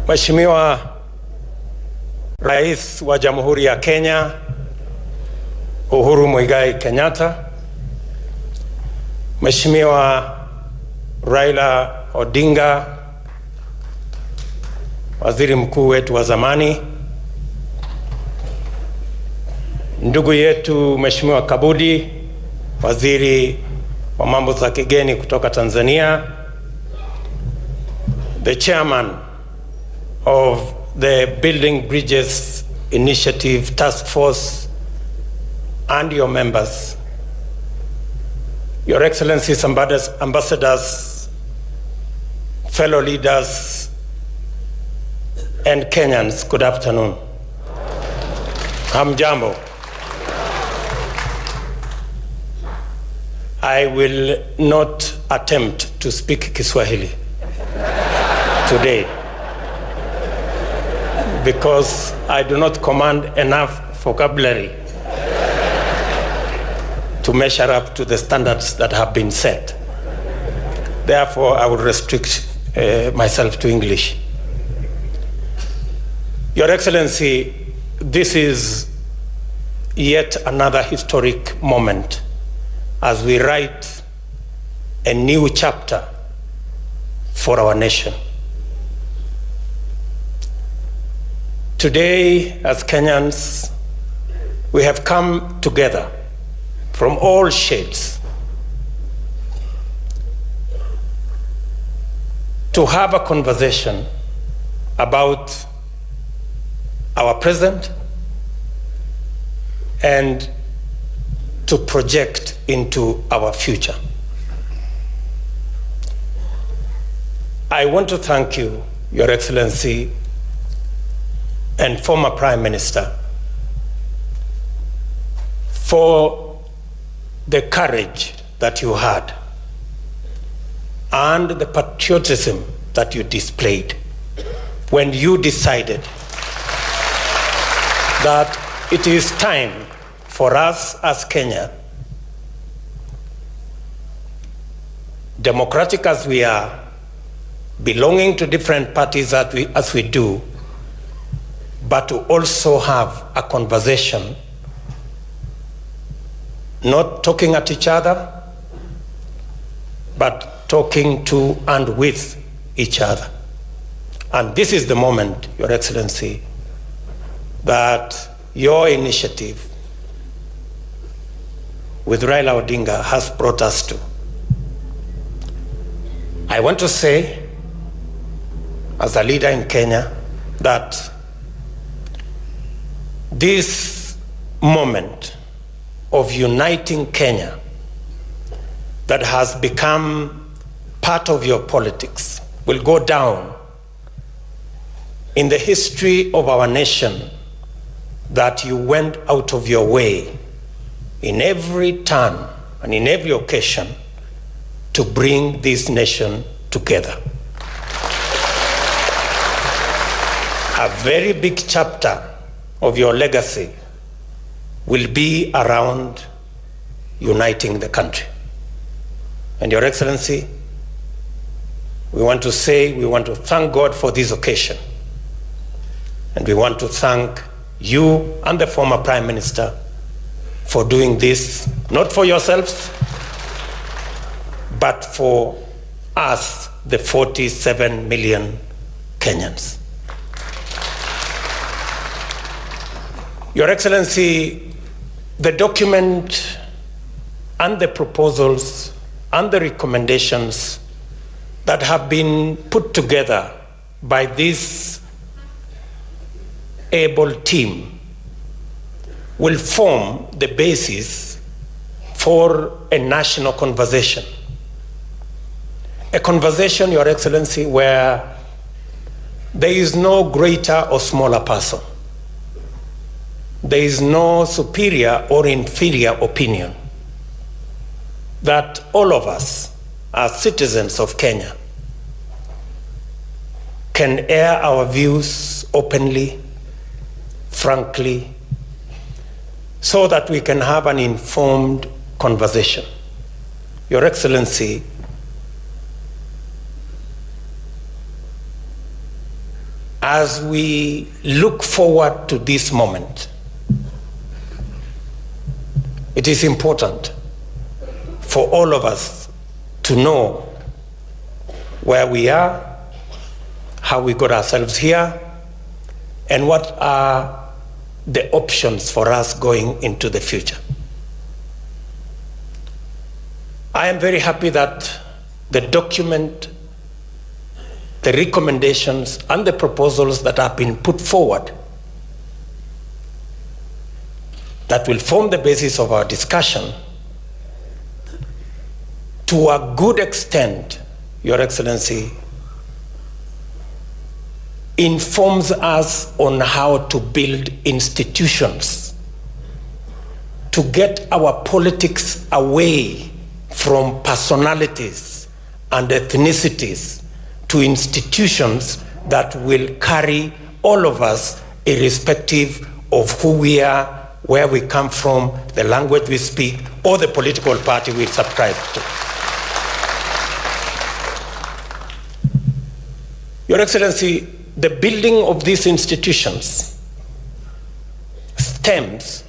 Mheshimiwa Rais wa Jamhuri ya Kenya Uhuru Muigai Kenyatta, Mheshimiwa Raila Odinga, Waziri Mkuu wetu wa zamani, ndugu yetu Mheshimiwa Kabudi, Waziri wa mambo za kigeni kutoka Tanzania, the chairman of the Building Bridges Initiative Task Force, and your members, Your Excellencies, ambassadors, fellow leaders, and Kenyans, good afternoon. Hamjambo. I will not attempt to speak Kiswahili today because I do not command enough vocabulary to measure up to the standards that have been set. Therefore, I will restrict myself to English. Your Excellency, this is yet another historic moment as we write a new chapter for our nation. Today, as Kenyans, we have come together from all shades to have a conversation about our present and to project into our future. I want to thank you, Your Excellency, and former Prime Minister, for the courage that you had and the patriotism that you displayed when you decided that it is time for us as Kenya, democratic as we are, belonging to different parties as we do, but to also have a conversation, not talking at each other, but talking to and with each other. And this is the moment, Your Excellency, that your initiative with Raila Odinga has brought us to. I want to say, as a leader in Kenya, that this moment of uniting Kenya that has become part of your politics will go down in the history of our nation, that you went out of your way in every turn and in every occasion to bring this nation together. A very big chapter of your legacy will be around uniting the country. And Your Excellency, we want to thank God for this occasion. And we want to thank you and the former Prime Minister for doing this, not for yourselves, but for us, the 47 million Kenyans. Your Excellency, the document and the proposals and the recommendations that have been put together by this able team will form the basis for a national conversation. A conversation, Your Excellency, where there is no greater or smaller person. There is no superior or inferior opinion. That all of us, as citizens of Kenya, can air our views openly, frankly, so that we can have an informed conversation. Your Excellency, as we look forward to this moment, it is important for all of us to know where we are, how we got ourselves here, and what are the options for us going into the future. I am very happy that the document, the recommendations, and the proposals that have been put forward that will form the basis of our discussion, to a good extent, Your Excellency, informs us on how to build institutions to get our politics away from personalities and ethnicities to institutions that will carry all of us, irrespective of who we are, where we come from, the language we speak, or the political party we subscribe to. Your Excellency, the building of these institutions stems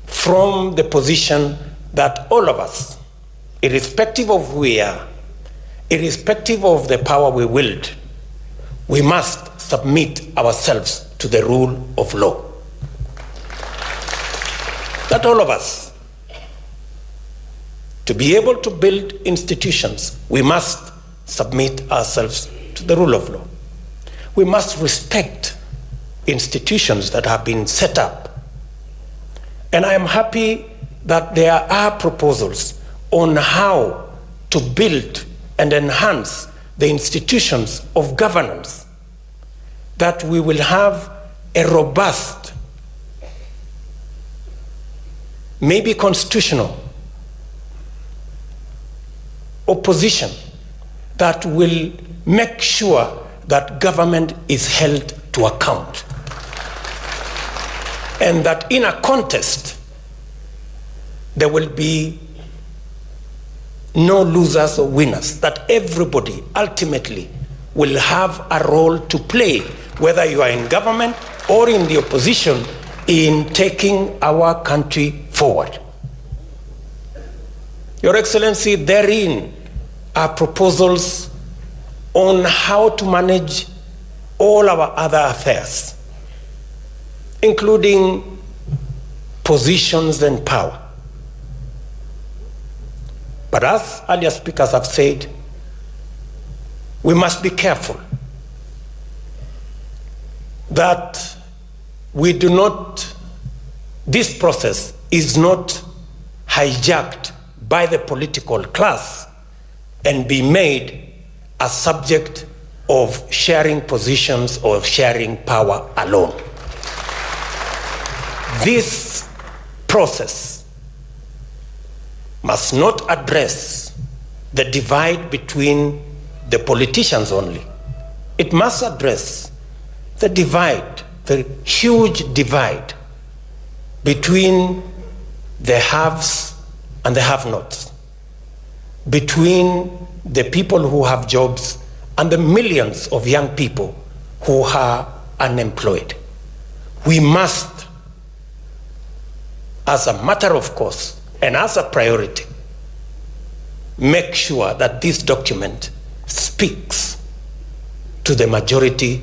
from the position that all of us, irrespective of who we are, irrespective of the power we wield, we must submit ourselves to the rule of law. That all of us, to be able to build institutions, we must submit ourselves to the rule of law. We must respect institutions that have been set up. And I am happy that there are proposals on how to build and enhance the institutions of governance, that we will have a robust, maybe constitutional opposition that will make sure that government is held to account, and that in a contest there will be no losers or winners, that everybody ultimately will have a role to play, whether you are in government or in the opposition, in taking our country forward. Your Excellency, therein are proposals on how to manage all our other affairs, including positions and power. But as earlier speakers have said, we must be careful that we do not, this process is not hijacked by the political class and be made a subject of sharing positions or sharing power alone. This process must not address the divide between the politicians only. It must address the divide, the huge divide between the haves and the have-nots, between the people who have jobs and the millions of young people who are unemployed. We must, as a matter of course and as a priority, make sure that this document speaks to the majority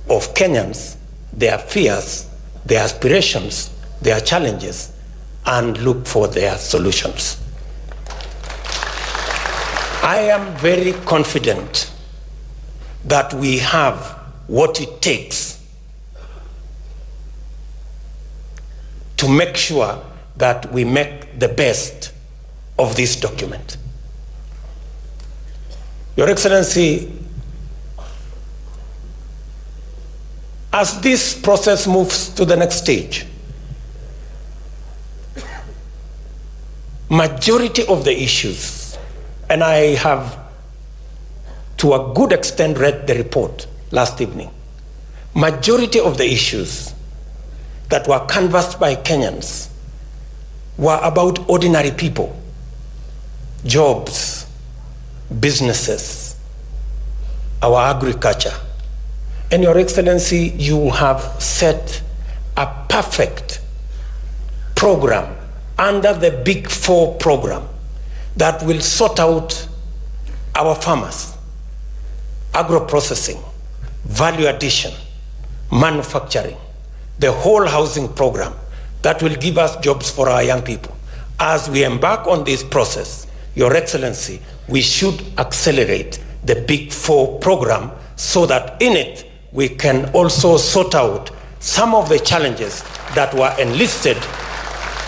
of Kenyans, their fears, their aspirations, their challenges, and look for their solutions. I am very confident that we have what it takes to make sure that we make the best of this document. Your Excellency, as this process moves to the next stage, majority of the issues, and I have to a good extent read the report last evening, majority of the issues that were canvassed by Kenyans were about ordinary people, jobs, businesses, our agriculture, And Your Excellency, you have set a perfect program under the Big Four program that will sort out our farmers, agro-processing, value addition, manufacturing, the whole housing program that will give us jobs for our young people. As we embark on this process, Your Excellency, we should accelerate the Big Four program so that in it we can also sort out some of the challenges that were enlisted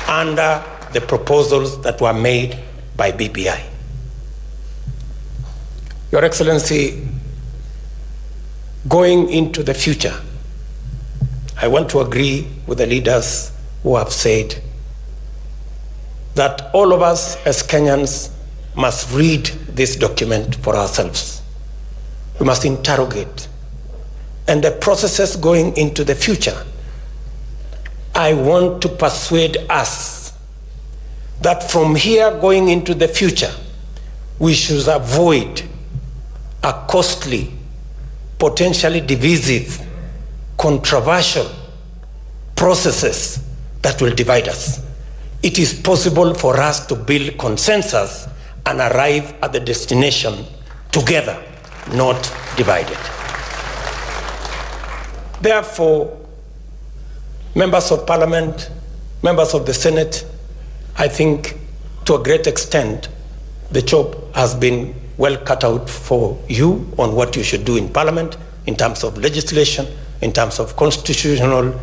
under the proposals that were made by BBI. Your Excellency, going into the future, I want to agree with the leaders who have said that all of us as Kenyans must read this document for ourselves. We must interrogate. And the processes going into the future, I want to persuade us that from here going into the future, we should avoid a costly, potentially divisive, controversial processes that will divide us. It is possible for us to build consensus and arrive at the destination together, not divided. Therefore, members of Parliament, members of the Senate, I think to a great extent, the job has been well cut out for you on what you should do in Parliament in terms of legislation, in terms of constitutional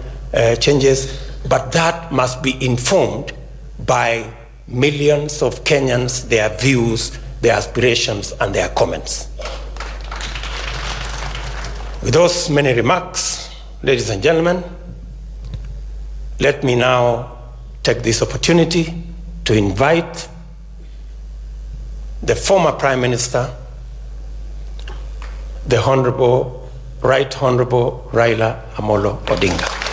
changes, but that must be informed by millions of Kenyans, their views, their aspirations, and their comments. With those many remarks, ladies and gentlemen, let me now take this opportunity to invite the former Prime Minister, the Right Honorable Raila Amolo Odinga.